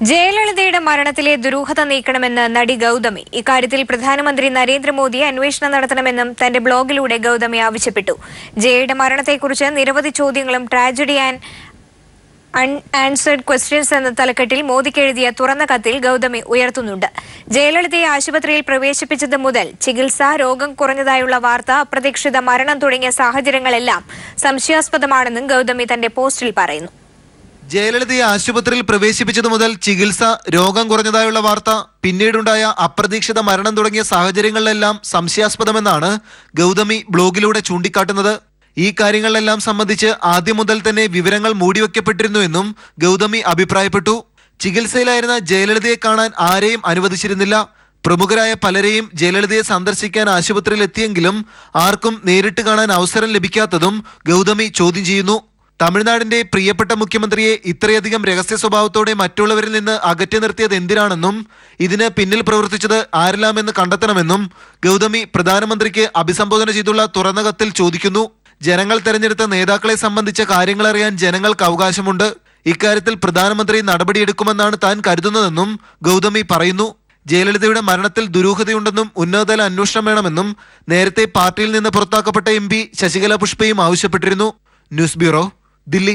ജയലളിതയുടെ മരണത്തിലെ ദുരൂഹത നീക്കണമെന്ന് നടി ഗൗതമി. ഇക്കാര്യത്തിൽ പ്രധാനമന്ത്രി നരേന്ദ്രമോദിയെ അന്വേഷണം നടത്തണമെന്നും തന്റെ ബ്ലോഗിലൂടെ ഗൗതമി ആവശ്യപ്പെട്ടു. ജയയുടെ മരണത്തെക്കുറിച്ച് നിരവധി ചോദ്യങ്ങളും ട്രാജഡി ആൻഡ് അൺആൻസേർഡ് ക്വസ്റ്റ്യൻസ് എന്ന തലക്കെട്ടിൽ മോദിക്ക് എഴുതിയ തുറന്ന കത്തിൽ ഗൗതമി ഉയർത്തുന്നുണ്ട്. ജയലളിതയെ ആശുപത്രിയിൽ പ്രവേശിപ്പിച്ചത് മുതൽ ചികിത്സ, രോഗം കുറഞ്ഞതായുള്ള വാർത്ത, അപ്രതീക്ഷിത മരണം തുടങ്ങിയ സാഹചര്യങ്ങളെല്ലാം സംശയാസ്പദമാണെന്നും ഗൗതമി തന്റെ പോസ്റ്റിൽ പറയുന്നു. ജയലളിതയെ ആശുപത്രിയിൽ പ്രവേശിപ്പിച്ചതു മുതൽ ചികിത്സ, രോഗം കുറഞ്ഞതായുള്ള വാർത്ത, പിന്നീടുണ്ടായ അപ്രതീക്ഷിത മരണം തുടങ്ങിയ സാഹചര്യങ്ങളിലെല്ലാം സംശയാസ്പദമെന്നാണ് ഗൗതമി ബ്ലോഗിലൂടെ ചൂണ്ടിക്കാട്ടുന്നത്. ഈ കാര്യങ്ങളിലെല്ലാം സംബന്ധിച്ച് ആദ്യം മുതൽ തന്നെ വിവരങ്ങൾ മൂടിവെക്കപ്പെട്ടിരുന്നുവെന്നും ഗൗതമി അഭിപ്രായപ്പെട്ടു. ചികിത്സയിലായിരുന്ന ജയലളിതയെ കാണാൻ ആരെയും അനുവദിച്ചിരുന്നില്ല. പ്രമുഖരായ പലരെയും ജയലളിതയെ സന്ദർശിക്കാൻ ആശുപത്രിയിൽ എത്തിയെങ്കിലും ആർക്കും നേരിട്ട് കാണാൻ അവസരം ലഭിക്കാത്തതും ഗൗതമി ചോദ്യം ചെയ്യുന്നു. തമിഴ്നാടിന്റെ പ്രിയപ്പെട്ട മുഖ്യമന്ത്രിയെ ഇത്രയധികം രഹസ്യ സ്വഭാവത്തോടെ മറ്റുള്ളവരിൽ നിന്ന് അകറ്റി നിർത്തിയത് എന്തിനാണെന്നും ഇതിന് പിന്നിൽ പ്രവർത്തിച്ചത് ആരെല്ലാമെന്ന് കണ്ടെത്തണമെന്നും ഗൗതമി പ്രധാനമന്ത്രിക്ക് അഭിസംബോധന ചെയ്തുള്ള തുറന്ന കത്തിൽ ചോദിക്കുന്നു. ജനങ്ങൾ തെരഞ്ഞെടുത്ത നേതാക്കളെ സംബന്ധിച്ച കാര്യങ്ങളറിയാൻ ജനങ്ങൾക്ക് അവകാശമുണ്ട്. ഇക്കാര്യത്തിൽ പ്രധാനമന്ത്രി നടപടിയെടുക്കുമെന്നാണ് താൻ കരുതുന്നതെന്നും ഗൗതമി പറയുന്നു. ജയലളിതയുടെ മരണത്തിൽ ദുരൂഹതയുണ്ടെന്നും ഉന്നതതല അന്വേഷണം വേണമെന്നും നേരത്തെ പാർട്ടിയിൽ നിന്ന് പുറത്താക്കപ്പെട്ട MP ശശികല പുഷ്പയും ആവശ്യപ്പെട്ടിരുന്നു. News bureau, Delhi.